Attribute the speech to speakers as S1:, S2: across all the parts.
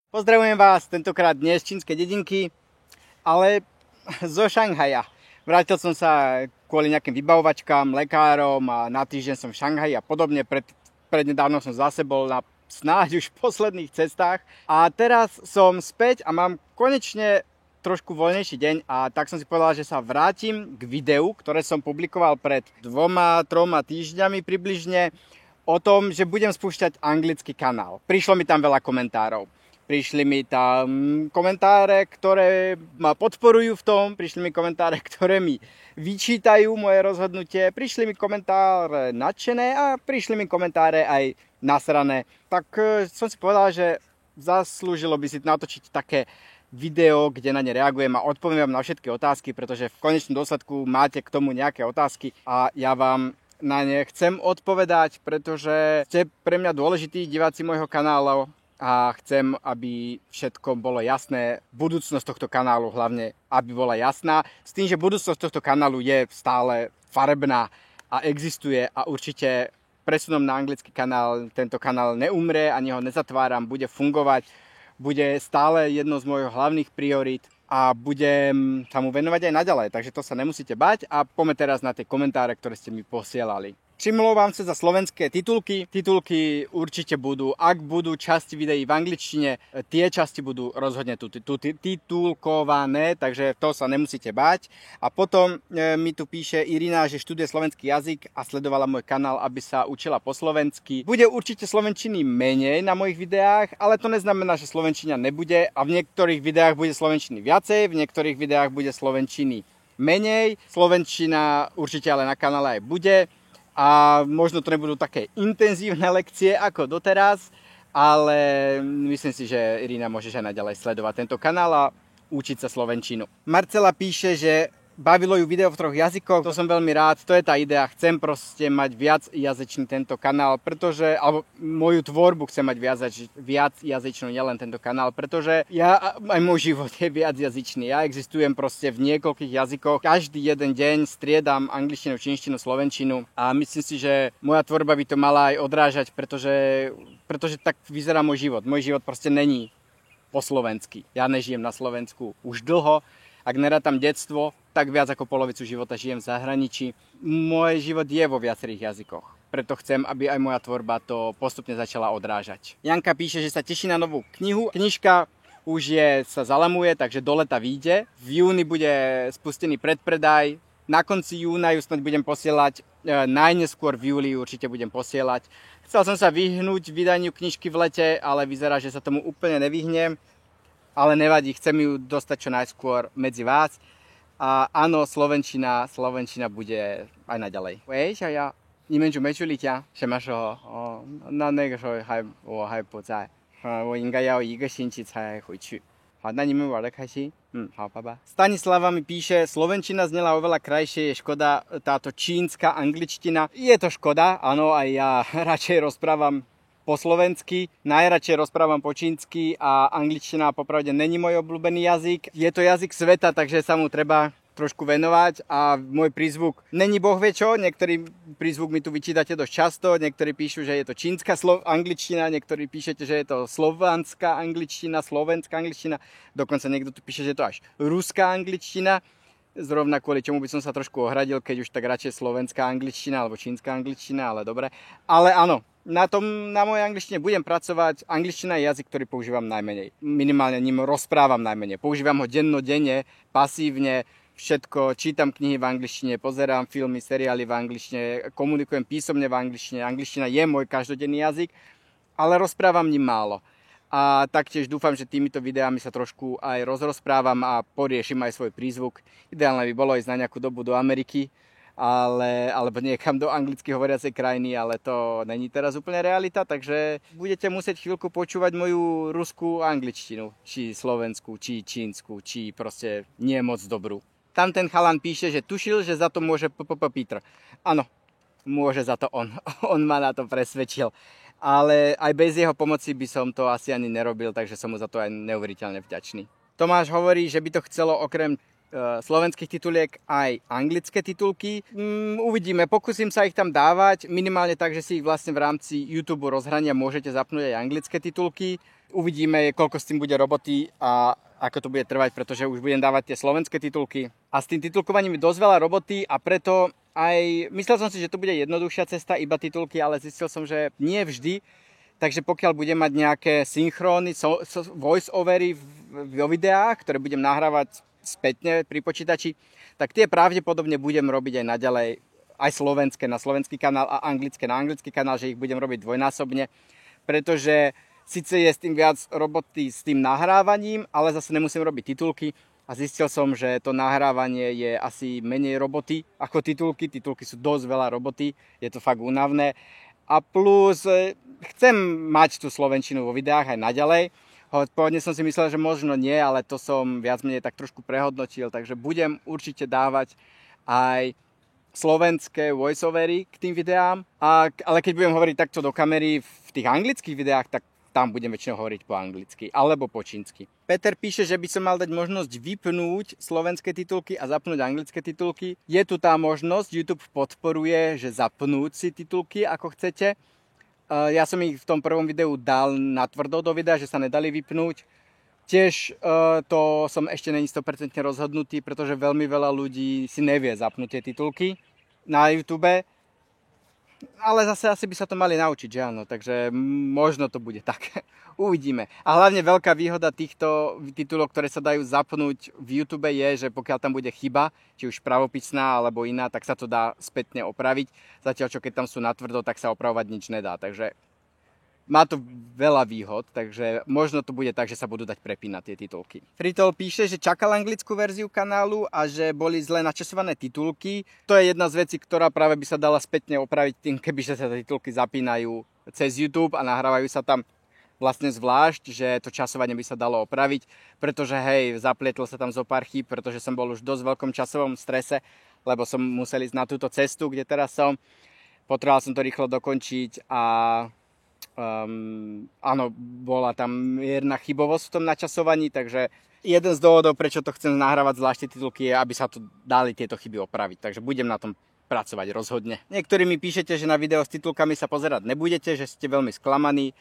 S1: Pozdravujem vás tentokrát dnes z čínskej dedinky, ale zo Šanghaja. Vrátil som sa kvôli nejakým vybavovačkám, lekárom a na týždeň som v Šanghaji a podobne. Prednedávno som zase bol na snáď už posledných cestách a teraz som späť a mám konečne trošku voľnejší deň a tak som si povedal, že sa vrátim k videu, ktoré som publikoval pred 2-3 týždňami približne o tom, že budem spúšťať anglický kanál. Prišlo mi tam veľa komentárov. Prišli mi tam komentáre, ktoré ma podporujú v tom, prišli mi komentáre, ktoré mi vyčítajú moje rozhodnutie, prišli mi komentáre nadšené a prišli mi komentáre aj nasrané. Tak som si povedal, že zaslúžilo by si natočiť také video, kde na ne reagujem a odpoviem vám na všetky otázky, pretože v konečnom dôsledku máte k tomu nejaké otázky a ja vám na ne chcem odpovedať, pretože ste pre mňa dôležití diváci môjho kanálu. A chcem, aby všetko bolo jasné. Budúcnosť tohto kanálu hlavne, aby bola jasná. S tým, že budúcnosť tohto kanálu je stále farebná a existuje a určite presunom na anglický kanál tento kanál neumrie, ani ho nezatváram, bude fungovať, bude stále jedno z mojich hlavných priorít a budem sa mu venovať aj naďalej. Takže to sa nemusíte bať a poďme teraz na tie komentáre, ktoré ste mi posielali. Přimlouvám sa za slovenské titulky. Titulky určite budú, ak budú časti videí v angličtine, tie časti budú rozhodne titulkované, takže to sa nemusíte báť. A potom mi tu píše Irina, že študuje slovenský jazyk a sledovala môj kanál, aby sa učila po slovensky. Bude určite slovenčiny menej na mojich videách, ale to neznamená, že slovenčina nebude a v niektorých videách bude slovenčiny viacej, v niektorých videách bude slovenčiny menej. Slovenčina určite ale na kanále aj bude. A možno to nebudú také intenzívne lekcie ako doteraz, ale myslím si, že Irina môžeš aj naďalej sledovať tento kanál a učiť sa slovenčinu. Marcela píše, že bavilo ju video v 3 jazykoch, to som veľmi rád, to je tá idea, chcem proste mať viacjazyčný tento kanál, alebo moju tvorbu chcem mať viacjazyčnú, nielen tento kanál, pretože aj môj život je viacjazyčný, ja existujem proste v niekoľkých jazykoch, každý jeden deň striedam angličtinu, čínštinu, slovenčinu a myslím si, že moja tvorba by to mala aj odrážať, pretože tak vyzerá môj život proste není po slovensky, ja nežijem na Slovensku už dlho. Ak nerátam detstvo, tak viac ako polovicu života žijem v zahraničí. Môj život je vo viacerých jazykoch. Preto chcem, aby aj moja tvorba to postupne začala odrážať. Janka píše, že sa teší na novú knihu. Knižka už sa zalamuje, takže do leta vyjde. V júni bude spustený predpredaj. Na konci júna ju snad budem posielať. Najneskôr v júli určite budem posielať. Chcel som sa vyhnúť vydaniu knižky v lete, ale vyzerá, že sa tomu úplne nevyhnem. Ale nevadí, chcem ju dostať čo najskôr medzi vás. A áno, slovenčina bude aj naďalej. 喂，小姚，你们准备去丽江？什么时候？哦，那个时候我还不在，我应该要1个星期才回去。好，那你们玩得开心？好，拜拜。Stanislava mi píše, slovenčina znela oveľa krajšie, je škoda táto čínska angličtina. Je to škoda, áno, aj ja radšej rozprávam po slovensky, najradšej rozprávam po čínsky a angličtina popravde není môj obľúbený jazyk. Je to jazyk sveta, takže sa mu treba trošku venovať a môj prízvuk není boh vie čo, niektorý prízvuk mi tu vyčítate dosť často, niektorí píšu, že je to čínska angličtina, niektorí píšete, že je to slovenská angličtina, dokonca niekto tu píše, že je to až ruská angličtina. Zrovna kvôli čomu by som sa trošku ohradil, keď už tak radšej slovenská angličtina alebo čínska angličtina, ale dobre. Ale áno, na mojej angličtine budem pracovať. Angličtina je jazyk, ktorý používam najmenej. Minimálne ním rozprávam najmenej. Používam ho dennodenne, pasívne, všetko. Čítam knihy v angličtine, pozerám filmy, seriály v angličtine, komunikujem písomne v angličtine. Angličtina je môj každodenný jazyk, ale rozprávam ním málo. A taktiež dúfam, že týmito videami sa trošku aj rozprávam a poriešim aj svoj prízvuk. Ideálne by bolo ísť na nejakú dobu do Ameriky, alebo niekam do anglicky hovoriacej krajiny, ale to není teraz úplne realita, takže budete musieť chvíľku počúvať moju ruskú angličtinu, či slovenskú, či čínsku, či proste nie moc dobrú. Tam ten chalan píše, že tušil, že za to môže Peter. Áno, môže za to on. On ma na to presvedčil. Ale aj bez jeho pomoci by som to asi ani nerobil, takže som mu za to aj neuveriteľne vďačný. Tomáš hovorí, že by to chcelo okrem slovenských tituliek aj anglické titulky. Uvidíme, pokúsim sa ich tam dávať, minimálne tak, že si ich vlastne v rámci YouTube rozhrania môžete zapnúť aj anglické titulky. Uvidíme, koľko s tým bude roboty a ako to bude trvať, pretože už budem dávať tie slovenské titulky. A s tým titulkovaním je dosť veľa roboty a preto aj myslel som si, že to bude jednoduchšia cesta, iba titulky, ale zistil som, že nie vždy. Takže pokiaľ budem mať nejaké synchróny, voice-overy vo videách, ktoré budem nahrávať spätne pri počítači, tak tie pravdepodobne budem robiť aj naďalej, aj slovenské na slovenský kanál a anglické na anglický kanál, že ich budem robiť dvojnásobne, pretože síce je s tým viac roboty s tým nahrávaním, ale zase nemusím robiť titulky a zistil som, že to nahrávanie je asi menej roboty ako titulky. Titulky sú dosť veľa roboty, je to fakt únavné. A plus chcem mať tú slovenčinu vo videách aj naďalej. Pôvodne som si myslel, že možno nie, ale to som viac menej tak trošku prehodnotil, takže budem určite dávať aj slovenské voiceovery k tým videám. Ale keď budem hovoriť takto do kamery v tých anglických videách, tak tam budem väčšinou hovoriť po anglicky alebo po čínsky. Peter píše, že by som mal dať možnosť vypnúť slovenské titulky a zapnúť anglické titulky. Je tu tá možnosť, YouTube podporuje, že zapnúť si titulky ako chcete. Ja som ich v tom prvom videu dal natvrdo do videa, že sa nedali vypnúť. Tiež to som ešte není 100% rozhodnutý, pretože veľmi veľa ľudí si nevie zapnúť tie titulky na YouTube. Ale zase asi by sa to mali naučiť, že áno, takže možno to bude tak. Uvidíme. A hlavne veľká výhoda týchto titulok, ktoré sa dajú zapnúť v YouTube je, že pokiaľ tam bude chyba, či už pravopisná alebo iná, tak sa to dá spätne opraviť. Zatiaľ čo keď tam sú natvrdo, tak sa opravovať nič nedá. Takže má to veľa výhod, takže možno to bude tak, že sa budú dať prepínať tie titulky. Fritol píše, že čakal anglickú verziu kanálu a že boli zle načasované titulky. To je jedna z vecí, ktorá práve by sa dala spätne opraviť tým, keby sa titulky zapínajú cez YouTube a nahrávajú sa tam vlastne zvlášť, že to časovanie by sa dalo opraviť, pretože hej, zaplietlo sa tam zo pár chýb, pretože som bol už v dosť veľkom časovom strese, lebo som musel ísť na túto cestu, kde teraz som. Potreboval som to rýchlo dokončiť a áno, bola tam mierna chybovosť v tom načasovaní, takže jeden z dôvodov, prečo to chcem nahrávať zvláštne titulky, je, aby sa tu dali tieto chyby opraviť. Takže budem na tom pracovať rozhodne. Niektorí mi píšete, že na video s titulkami sa pozerať nebudete, že ste veľmi sklamaní.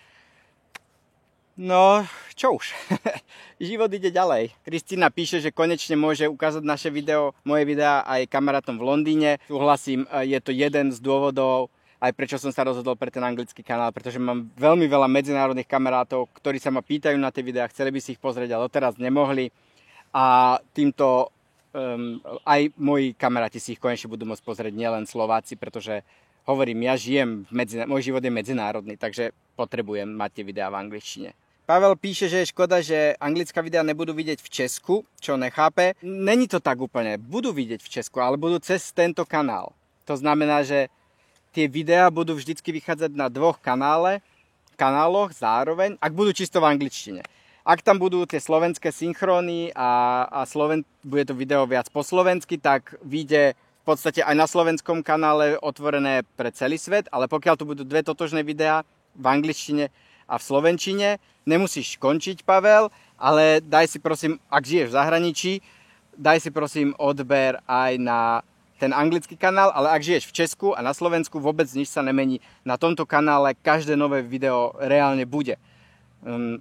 S1: No, čo už. Život ide ďalej. Kristína píše, že konečne môže ukázať naše video, moje videá aj kamarátom v Londýne. Súhlasím, je to jeden z dôvodov, aj prečo som sa rozhodol pre ten anglický kanál, pretože mám veľmi veľa medzinárodných kamarátov, ktorí sa ma pýtajú na tie videá, chceli by si ich pozrieť, ale doteraz nemohli. A týmto aj moji kamaráti si ich konečne budú môcť pozrieť, nielen Slováci, pretože hovorím, ja žijem, môj život je medzinárodný, takže potrebujem mať tie videá v angličtine. Pavel píše, že je škoda, že anglická videá nebudú vidieť v Česku, čo nechápe. Není to tak úplne, budú vidieť v Česku, ale budú cez tento kanál. To znamená, že tie videá budú vždycky vychádzať na dvoch kanáloch zároveň, ak budú čisto v angličtine. Ak tam budú tie slovenské synchróny a bude to video viac po slovensky, tak vyjde v podstate aj na slovenskom kanále otvorené pre celý svet, ale pokiaľ tu budú dve totožné videá v angličtine a v slovenčine, nemusíš končiť, Pavel, ale daj si prosím, ak žiješ v zahraničí, daj si prosím odber aj na ten anglický kanál, ale ak žiješ v Česku a na Slovensku, vôbec nič sa nemení. Na tomto kanále každé nové video reálne bude.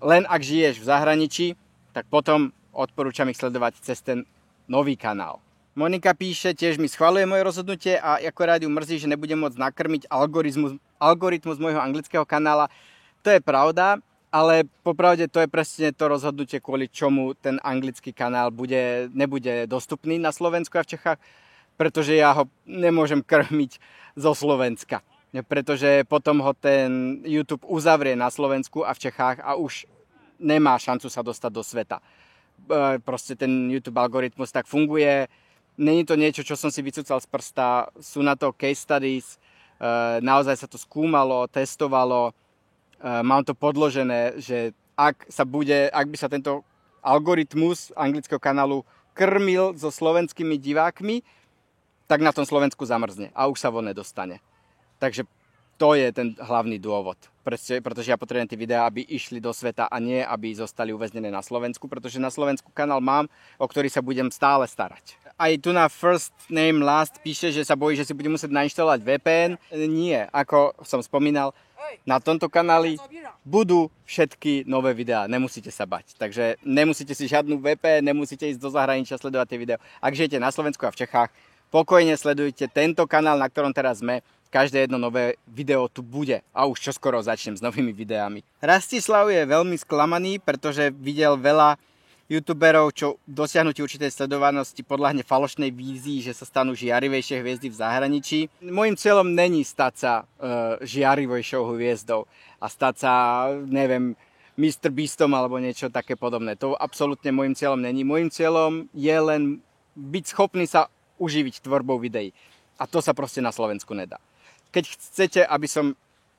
S1: Len ak žiješ v zahraničí, tak potom odporúčam ich sledovať cez ten nový kanál. Monika píše, tiež mi schvaľuje moje rozhodnutie a akorát ju mrzí, že nebudem môcť nakrmiť algoritmus môjho anglického kanála. To je pravda, ale popravde to je presne to rozhodnutie, kvôli čomu ten anglický kanál nebude dostupný na Slovensku a v Čechách, pretože ja ho nemôžem krmiť zo Slovenska. Pretože potom ho ten YouTube uzavrie na Slovensku a v Čechách a už nemá šancu sa dostať do sveta. Proste ten YouTube algoritmus tak funguje. Není to niečo, čo som si vycúcal z prsta. Sú na to case studies. Naozaj sa to skúmalo, testovalo. Mám to podložené, že ak by sa tento algoritmus anglického kanálu krmil so slovenskými divákmi, tak na tom Slovensku zamrzne a už sa von nedostane. Takže to je ten hlavný dôvod. Pretože ja potrebujem tie videá, aby išli do sveta a nie, aby zostali uväznené na Slovensku, pretože na Slovensku kanál mám, o ktorý sa budem stále starať. Aj tu na First Name Last píše, že sa bojí, že si bude musieť nainštalovať VPN. Nie, ako som spomínal, Na tomto kanáli budú všetky nové videá, nemusíte sa bať. Takže nemusíte si žiadnu VP, nemusíte ísť do zahraničia sledovať tie videá. Ak žijete na Slovensku a v Čechách, pokojne sledujte tento kanál, na ktorom teraz sme. Každé jedno nové video tu bude a už čoskoro začnem s novými videami. Rastislav je veľmi sklamaný, pretože videl veľa youtuberov, čo dosiahnutí určitej sledovanosti podľahne falošnej vízii, že sa stanú žiarivejšie hviezdy v zahraničí. Mojím cieľom není stať sa žiarivejšou hviezdou a stať sa, neviem, Mr. Beastom alebo niečo také podobné. To absolútne môjim cieľom není. Mojím cieľom je len byť schopný sa uživiť tvorbou videí. A to sa proste na Slovensku nedá. Keď chcete, aby som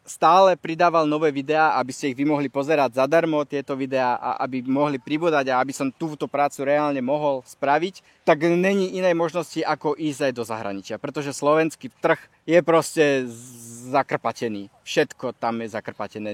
S1: stále pridával nové videá, aby ste ich vy mohli pozerať zadarmo, tieto videá, a aby mohli pribúdať a aby som túto prácu reálne mohol spraviť, tak není inej možnosti, ako ísť aj do zahraničia. Pretože slovenský trh je proste zakrpatený. Všetko tam je zakrpatené.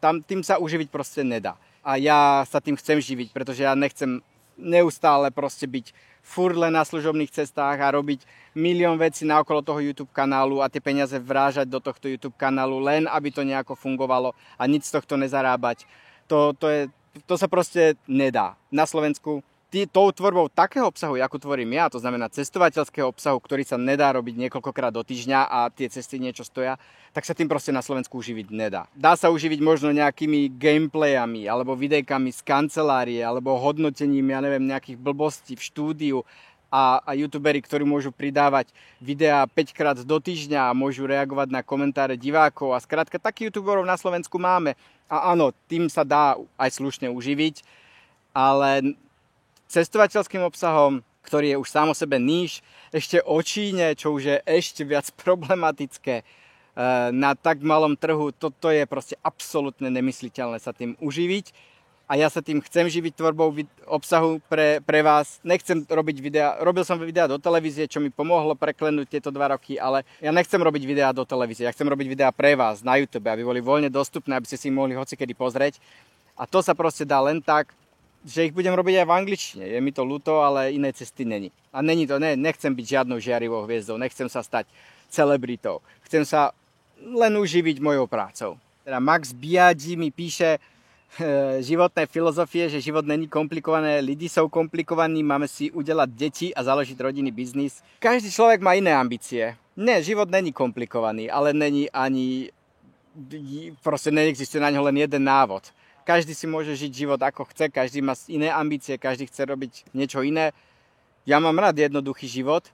S1: Tým sa uživiť proste nedá. A ja sa tým chcem živiť, pretože ja nechcem neustále proste byť furt len na služobných cestách a robiť milión vecí naokolo toho YouTube kanálu a tie peniaze vrážať do tohto YouTube kanálu len, aby to nejako fungovalo a nič z tohto nezarábať. To sa proste nedá. Na Slovensku tou tvorbou takého obsahu, ako tvorím ja, to znamená cestovateľského obsahu, ktorý sa nedá robiť niekoľkokrát do týždňa a tie cesty niečo stoja, tak sa tým proste na Slovensku uživiť nedá. Dá sa uživiť možno nejakými gameplayami alebo videjkami z kancelárie alebo hodnotením, ja neviem, nejakých blbostí v štúdiu a youtuberi, ktorí môžu pridávať videá 5 krát do týždňa a môžu reagovať na komentáre divákov a skrátka takých youtuberov na Slovensku máme. A áno, tým sa dá aj slušne uživiť, ale cestovateľským obsahom, ktorý je už sám o sebe níž, ešte o Číne, čo už je ešte viac problematické na tak malom trhu, toto je proste absolútne nemysliteľné sa tým uživiť. A ja sa tým chcem živiť tvorbou obsahu pre vás. Nechcem robiť videá, robil som videá do televízie, čo mi pomohlo preklenúť tieto 2 roky, ale ja nechcem robiť videá do televízie, ja chcem robiť videá pre vás na YouTube, aby boli voľne dostupné, aby ste si ich mohli hocikedy pozrieť. A to sa proste dá len tak, že ich budem robiť aj v angličtine. Je mi to ľúto, ale inej cesty není. A nechcem byť žiadnou žiarivou hviezdou, nechcem sa stať celebritou. Chcem sa len uživiť mojou prácou. Teda Max Biaggi mi píše životné filozofie, že život není komplikované, lidi sú komplikovaní, máme si udelať deti a založiť rodinný biznis. Každý človek má iné ambície. Nie, život není komplikovaný, ale není ani... Proste neexistuje na ňo len jeden návod. Každý si môže žiť život ako chce, každý má iné ambície, každý chce robiť niečo iné. Ja mám rád jednoduchý život,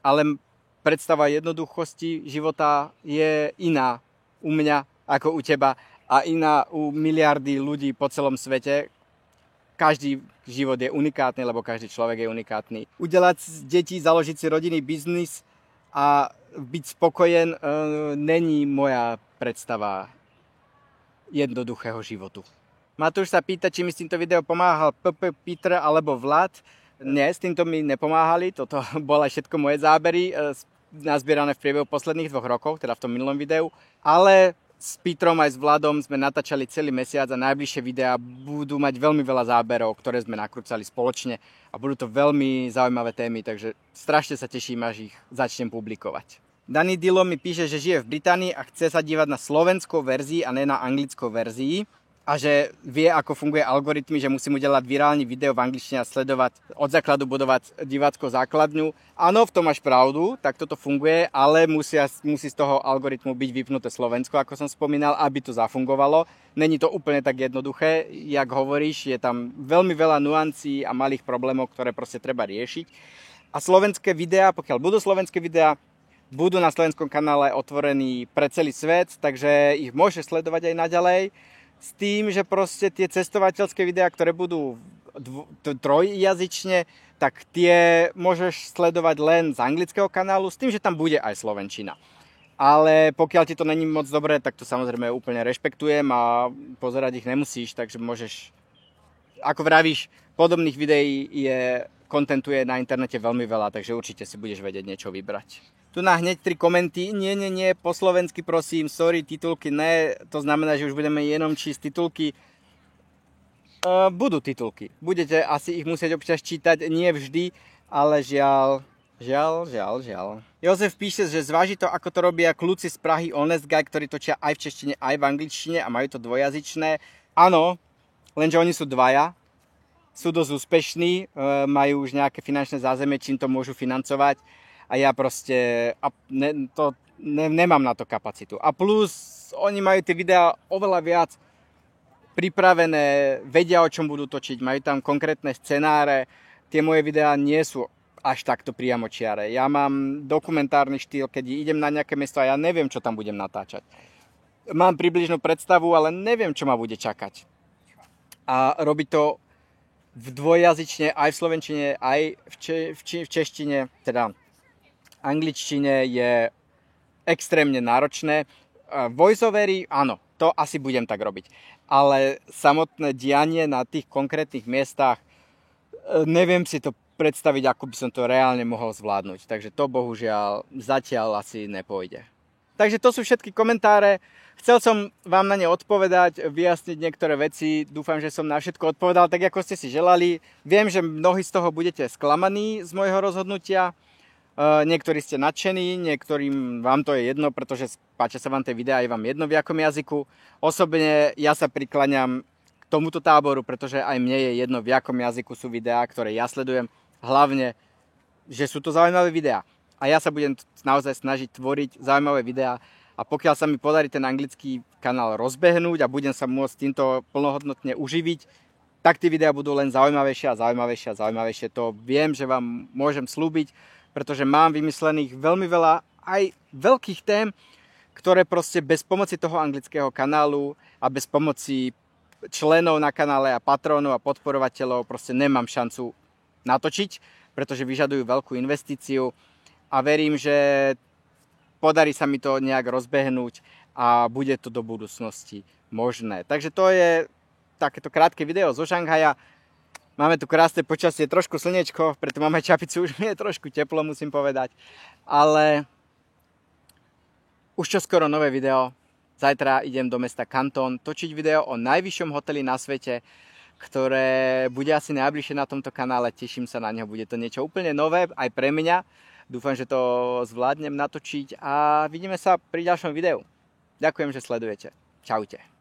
S1: ale predstava jednoduchosti života je iná u mňa ako u teba a iná u miliardy ľudí po celom svete. Každý život je unikátny, lebo každý človek je unikátny. Udelať z detí, založiť si rodinný biznis a byť spokojen není moja predstava jednoduchého životu. Matúš sa pýta, či mi s týmto videom pomáhal Peter alebo Vlad. Nie, s týmto mi nepomáhali, toto boli všetko moje zábery, nazbierané v priebehu posledných 2 rokov, teda v tom minulom videu. Ale s Petrom aj s Vladom sme natáčali celý mesiac a najbližšie videá budú mať veľmi veľa záberov, ktoré sme nakrúcali spoločne a budú to veľmi zaujímavé témy, takže strašne sa teším, až ich začnem publikovať. Danny Dilo mi píše, že žije v Británii a chce sa dívať na slovenskou verzii a ne na anglickou verzii. A že vie, ako funguje algoritmy, že musím udelať virálne video v angličtine a sledovať od základu budovať diváckú základňu. Áno, v tom máš pravdu, tak toto funguje, ale musí z toho algoritmu byť vypnuté Slovensko, ako som spomínal, aby to zafungovalo. Není to úplne tak jednoduché, jak hovoríš, je tam veľmi veľa nuancí a malých problémov, ktoré proste treba riešiť. A slovenské videá, pokiaľ budú slovenské videá, budú na slovenskom kanále otvorení pre celý svet, takže ich môžeš sledovať aj naďalej. S tým, že proste tie cestovateľské videá, ktoré budú trojjazyčne, tak tie môžeš sledovať len z anglického kanálu, s tým, že tam bude aj slovenčina. Ale pokiaľ ti to není moc dobré, tak to samozrejme úplne rešpektujem a pozerať ich nemusíš, takže môžeš, ako vravíš, podobných videí kontentu je na internete veľmi veľa, takže určite si budeš vedieť niečo vybrať. Tu na hneď 3 komenty, nie, po slovensky prosím, sorry, titulky ne, to znamená, že už budeme jenom čísť titulky. Budú titulky, budete asi ich musieť občas čítať, nie vždy, ale žiaľ, Žiaľ. Jozef píše, že zváži to, ako to robia kľúci z Prahy Honest Guy, ktorí točia aj v češtine, aj v angličtine a majú to dvojazyčné. Áno, lenže oni sú dvaja, sú dosť úspešní, majú už nejaké finančné zázemie, čím to môžu financovať a ja proste nemám na to kapacitu. A plus, oni majú tie videá oveľa viac pripravené, vedia, o čom budú točiť, majú tam konkrétne scenáre. Tie moje videá nie sú až takto priamočiare. Ja mám dokumentárny štýl, keď idem na nejaké miesto a ja neviem, čo tam budem natáčať. Mám približnú predstavu, ale neviem, čo ma bude čakať. A robiť to v dvojjazyčne, aj v slovenčine, aj v češtine, teda angličtine je extrémne náročné. Voiceovery, áno, to asi budem tak robiť. Ale samotné dianie na tých konkrétnych miestach, neviem si to predstaviť, ako by som to reálne mohol zvládnuť. Takže to bohužiaľ zatiaľ asi nepôjde. Takže to sú všetky komentáre. Chcel som vám na ne odpovedať, vyjasniť niektoré veci. Dúfam, že som na všetko odpovedal tak, ako ste si želali. Viem, že mnohí z toho budete sklamaní z môjho rozhodnutia. Niektorí ste nadšení, niektorým vám to je jedno, pretože páčia sa vám tie videá, je vám jedno v akom jazyku. Osobne ja sa prikláňam k tomuto táboru, pretože aj mne je jedno v akom jazyku sú videá, ktoré ja sledujem. Hlavne, že sú to zaujímavé videá. A ja sa budem naozaj snažiť tvoriť zaujímavé videá. A pokiaľ sa mi podarí ten anglický kanál rozbehnúť a budem sa môcť týmto plnohodnotne uživiť, tak tie videá budú len zaujímavejšie. To viem, že vám môžem slúbiť, pretože mám vymyslených veľmi veľa aj veľkých tém, ktoré proste bez pomoci toho anglického kanálu a bez pomoci členov na kanále a patrónov a podporovateľov proste nemám šancu natočiť, pretože vyžadujú veľkú investíciu a verím, že podarí sa mi to nejak rozbehnúť a bude to do budúcnosti možné. Takže to je takéto krátke video zo Šanghaja. Máme tu krásne počasie, trošku slnečko, preto máme čapicu, už mi je trošku teplo, musím povedať. Ale už čoskoro nové video. Zajtra idem do mesta Kanton točiť video o najvyššom hoteli na svete, ktoré bude asi najbližšie na tomto kanále. Teším sa na neho, bude to niečo úplne nové aj pre mňa. Dúfam, že to zvládnem natočiť a vidíme sa pri ďalšom videu. Ďakujem, že sledujete. Čaute.